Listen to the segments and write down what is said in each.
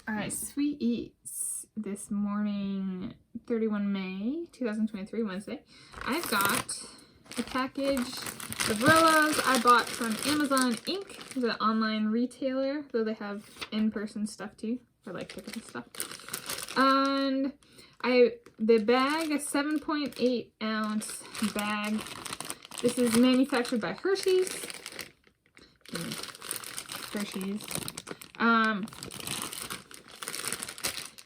Alright, Sweet Eats this morning, 31 May 2023, Wednesday. I've got a package of Rolos I bought from Amazon Inc. It's an online retailer, though they have in-person stuff too, for like pickup and stuff. And the bag, a 7.8 ounce bag. This is manufactured by Hershey's. Hershey's.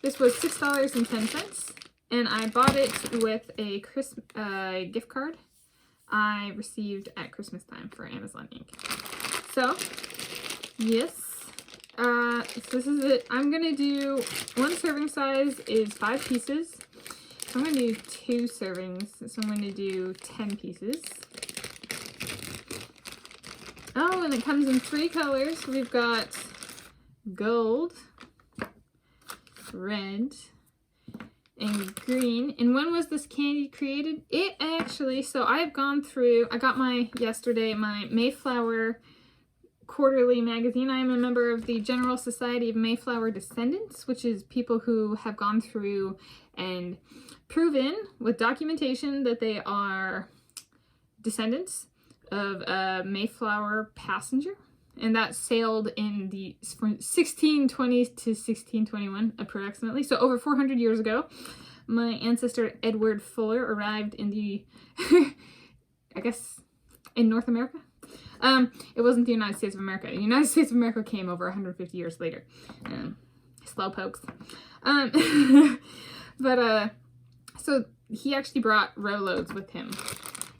This was $6.10, and I bought it with a gift card I received at Christmas time for Amazon Inc. So, yes, so this is it. I'm gonna do, one serving size is 5 pieces. So I'm gonna do 2 servings, so I'm gonna do 10 pieces. Oh, and it comes in 3 colors. We've got gold, red, and green. And when was this candy created? It actually, so I've gone through, I got yesterday, my Mayflower quarterly magazine. I am a member of the General Society of Mayflower Descendants, which is people who have gone through and proven with documentation that they are descendants of a Mayflower passenger. And that sailed in from 1620 to 1621, approximately. So over 400 years ago, my ancestor Edward Fuller arrived in I guess, in North America. It wasn't the United States of America. The United States of America came over 150 years later. Slowpokes. So he actually brought Rolos with him.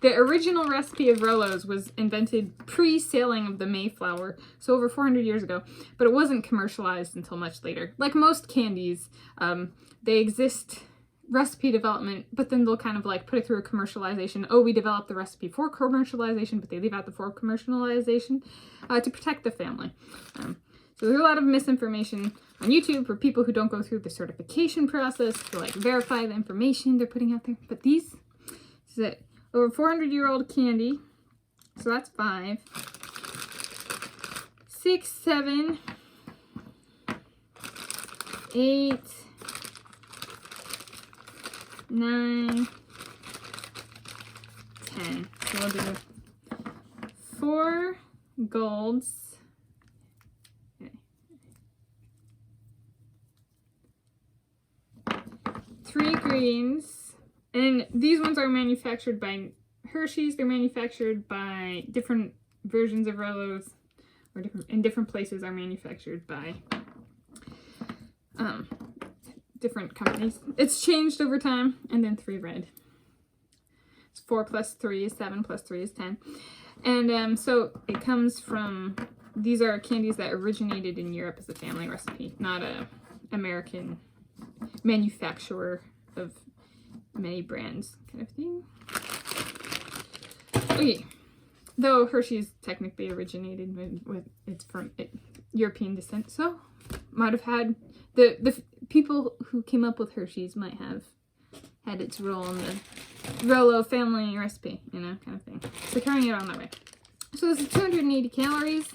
The original recipe of Rolos was invented pre-sailing of the Mayflower, so over 400 years ago, but it wasn't commercialized until much later. Like most candies, they exist recipe development, but then they'll kind of like put it through a commercialization. Oh, we developed the recipe for commercialization, but they leave out the for commercialization to protect the family. So there's a lot of misinformation on YouTube for people who don't go through the certification process to like verify the information they're putting out there. But this is it. Over 400-year-old candy. So that's 5. 6, 7, 8, 9, 10. So we'll do 4 golds. Okay. 3 greens. And these ones are manufactured by Hershey's. They're manufactured by different versions of Rolos, or in different places are manufactured by different companies. It's changed over time. And then 3 red. It's 4 plus 3 is 7 plus 3 is 10. And so it comes from, these are candies that originated in Europe as a family recipe, not a American manufacturer of many brands kind of thing. Okay, though Hershey's technically originated with it's from European descent, so might have had the people who came up with Hershey's might have had its role in the Rolo family recipe, you know, kind of thing. So carrying it on that way. So this is 280 calories,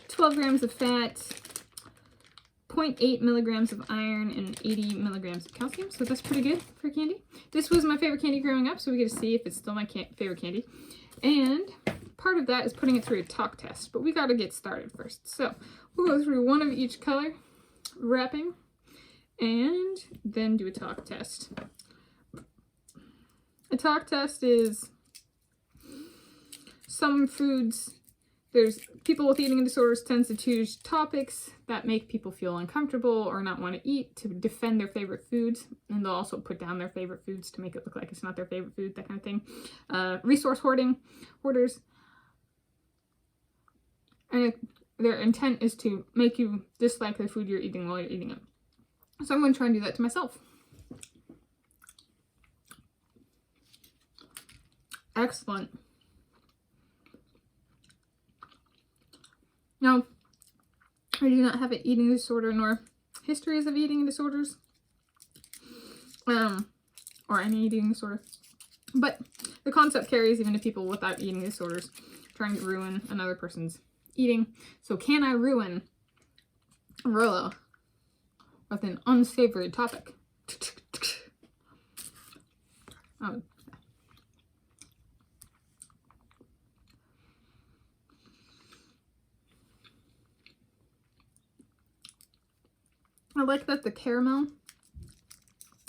12 grams of fat, 0.8 milligrams of iron, and 80 milligrams of calcium. So that's pretty good for candy. This was my favorite candy growing up, so we get to see if it's still my favorite candy. And part of that is putting it through a talk test, but we got to get started first. So we'll go through one of each color, wrapping, and then do a talk test. A talk test is some foods. There's people with eating disorders tends to choose topics that make people feel uncomfortable or not want to eat to defend their favorite foods. And they'll also put down their favorite foods to make it look like it's not their favorite food, that kind of thing. Resource hoarders. And their intent is to make you dislike the food you're eating while you're eating it. So I'm going to try and do that to myself. Excellent. Now, I do not have an eating disorder nor histories of eating disorders, or any eating disorder, but the concept carries even to people without eating disorders trying to ruin another person's eating. So can I ruin a Rolo? with an unsavory topic. Oh. I like that the caramel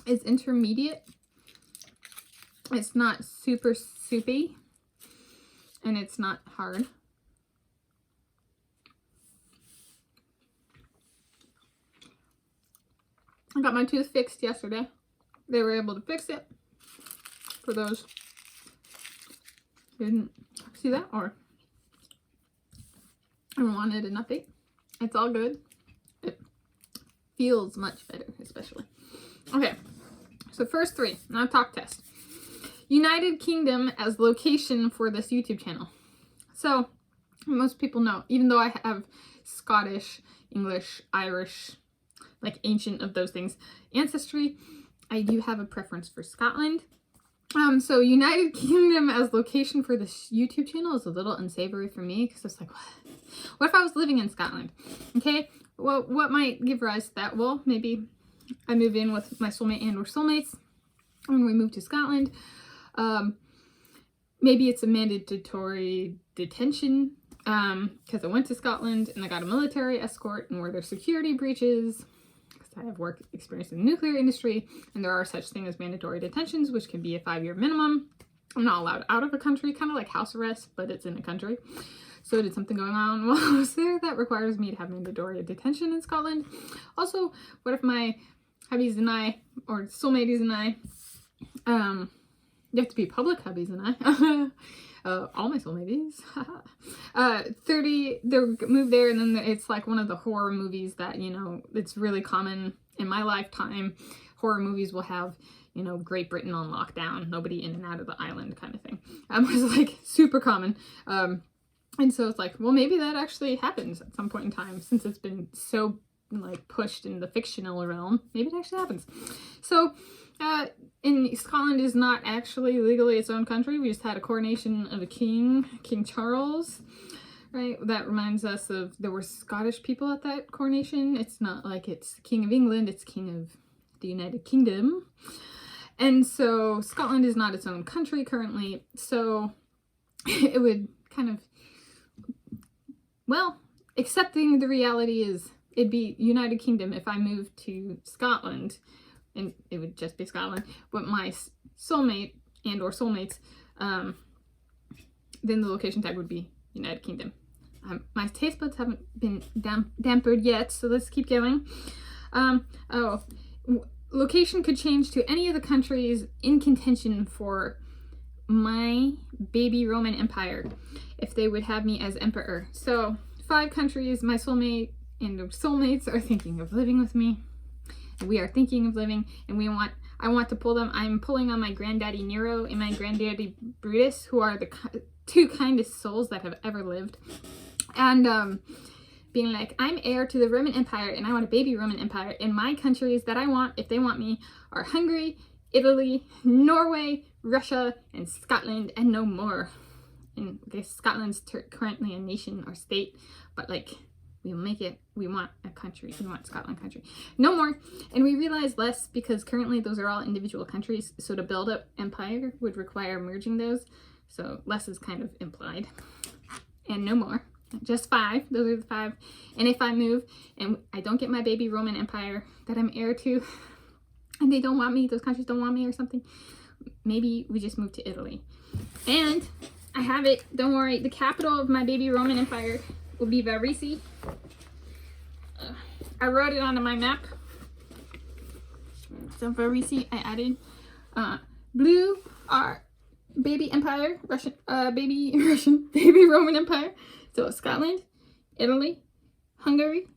is intermediate. It's not super soupy, and it's not hard. I got my tooth fixed yesterday. They were able to fix it. For those who didn't see that or wanted an update, it's all good. It feels much better, especially. Okay, so first three, now talk test. United Kingdom as location for this YouTube channel. So most people know, even though I have Scottish, English, Irish, like ancient of those things ancestry, I do have a preference for Scotland. So United Kingdom as location for this YouTube channel is a little unsavory for me, because it's like, what if I was living in Scotland? Okay, well, what might give rise to that? Well, maybe I move in with my soulmate and or soulmates when we move to Scotland. Maybe it's a mandatory detention because I went to Scotland and I got a military escort, and were there security breaches? I have work experience in the nuclear industry, and there are such things as mandatory detentions, which can be a 5-year minimum. I'm not allowed out of a country, kind of like house arrest, but it's in a country. So did something going on while I was there that requires me to have mandatory detention in Scotland. Also, what if my hubbies and I, or soulmates and I, you have to be public hubbies and I, all my soulmates, 30, they're moved there, and then it's like one of the horror movies that, you know, it's really common in my lifetime. Horror movies will have, you know, Great Britain on lockdown, nobody in and out of the island kind of thing. It's like super common. And so it's like, well, maybe that actually happens at some point in time, since it's been so like pushed in the fictional realm. Maybe it actually happens. So in Scotland is not actually legally its own country. We just had a coronation of a king, King Charles, right? That reminds us of, there were Scottish people at that coronation. It's not like it's King of England, it's King of the United Kingdom. And so Scotland is not its own country currently. So it would kind of, well, accepting the reality is it'd be United Kingdom if I moved to Scotland, and it would just be Scotland, but my soulmate and or soulmates, then the location tag would be United Kingdom. My taste buds haven't been dampered yet, so let's keep going. Location could change to any of the countries in contention for my baby Roman Empire, if they would have me as emperor. So 5 countries my soulmate and soulmates are thinking of living with me. We are thinking of living, and I want to pull them. I'm pulling on my granddaddy Nero and my granddaddy Brutus, who are the 2 kindest souls that have ever lived. And being like, I'm heir to the Roman Empire, and I want a baby Roman Empire. And my countries that I want, if they want me, are Hungary, Italy, Norway, Russia, and Scotland, and no more. And I guess Scotland's currently a nation or state, but like, we'll make it, we want a country, we want Scotland country. No more. And we realize less, because currently those are all individual countries. So to build up empire would require merging those. So less is kind of implied. And no more. Just 5. Those are the 5. And if I move and I don't get my baby Roman Empire that I'm heir to, and they don't want me, those countries don't want me or something, maybe we just move to Italy. And I have it, don't worry, the capital of my baby Roman Empire will be Varese. I wrote it onto my map. So Varese, I added blue are baby empire, baby Roman Empire. So Scotland, Italy, Hungary,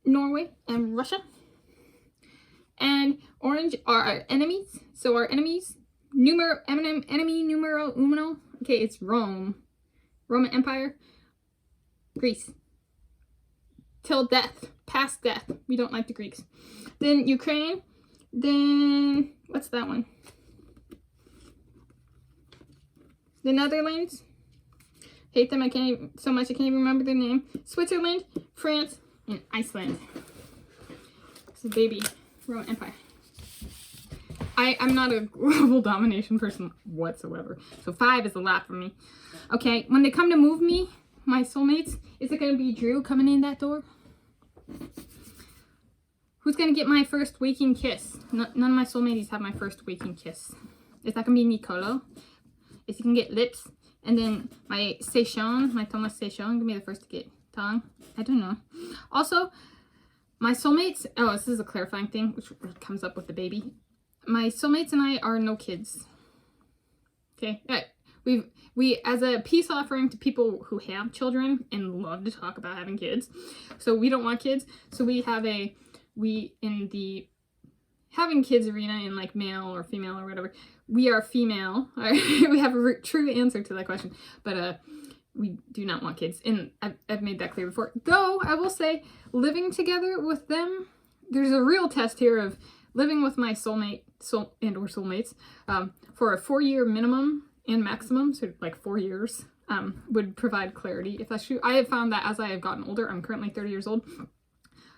Norway, and Russia. And orange are our enemies. So our enemies, enemy numero uno. Okay, it's Rome, Roman Empire, Greece. Till death, past death. We don't like the Greeks. Then Ukraine. Then what's that one? The Netherlands. Hate them. I can't even, so much I can't even remember their name. Switzerland, France, and Iceland. So baby, Roman Empire. I'm not a global domination person whatsoever. So 5 is a lot for me. Okay, when they come to move me, my soulmates, is it going to be Drew coming in that door? Who's going to get my first waking kiss? None of my soulmates have my first waking kiss. Is that going to be Nicolo? Is he going to get lips? And then my Seychon, my Thomas Seychon, going to be the first to get tongue? I don't know. Also, my soulmates, oh, this is a clarifying thing, which comes up with the baby. My soulmates and I are no kids. Okay? We as a peace offering to people who have children and love to talk about having kids. So we don't want kids. So we in the having kids arena in like male or female or whatever, we are female. We have a true answer to that question. But we do not want kids. And I've made that clear before. Though I will say, living together with them, there's a real test here of living with my soulmate or soulmates for a 4-year minimum and maximum, so like 4 years, would provide clarity if that's true. I have found that as I have gotten older, I'm currently 30 years old,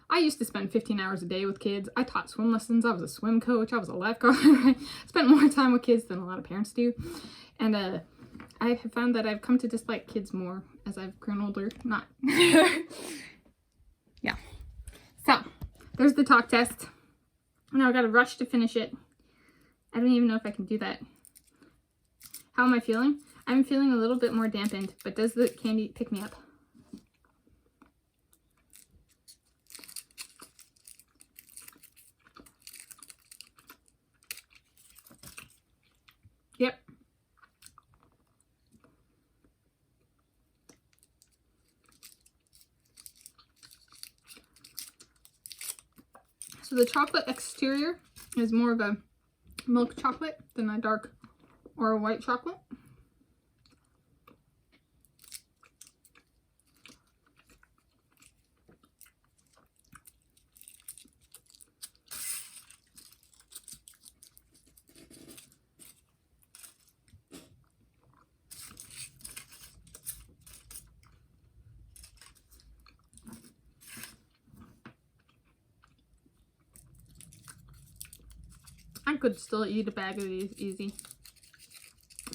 I used to spend 15 hours a day with kids. I taught swim lessons, I was a swim coach, I was a lifeguard. I spent more time with kids than a lot of parents do. And I have found that I've come to dislike kids more as I've grown older. Not. Yeah. So, there's the talk test. Now I gotta rush to finish it. I don't even know if I can do that. How am I feeling? I'm feeling a little bit more dampened, but does the candy pick me up? Yep. So the chocolate exterior is more of a milk chocolate than a dark or a white chocolate. I could still eat a bag of these easy.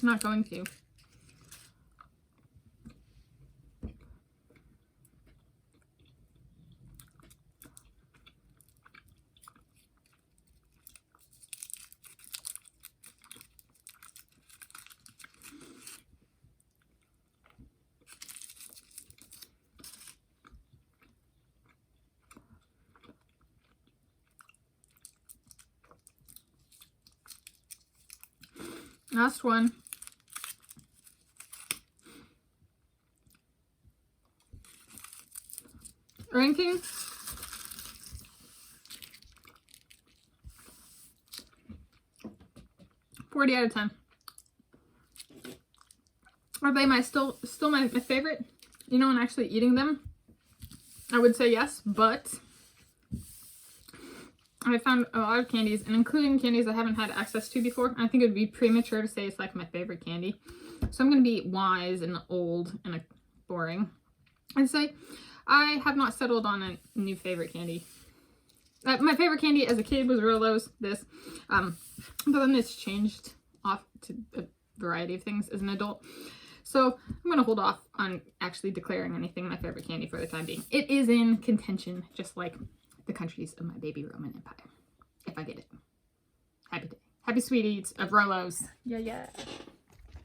I'm not going to. Last one. Ranking. $40 out of 10. Are they still my favorite? You know, and actually eating them, I would say yes, but I found a lot of candies, and including candies I haven't had access to before. I think it would be premature to say it's like my favorite candy. So I'm going to be wise and old and boring. I'd say I have not settled on a new favorite candy. My favorite candy as a kid was Rolos, this. But then it's changed off to a variety of things as an adult. So I'm going to hold off on actually declaring anything my favorite candy for the time being. It is in contention, just like the countries of my baby Roman Empire. If I get it. Happy day. Happy sweet eats of Rolos. Yeah, yeah.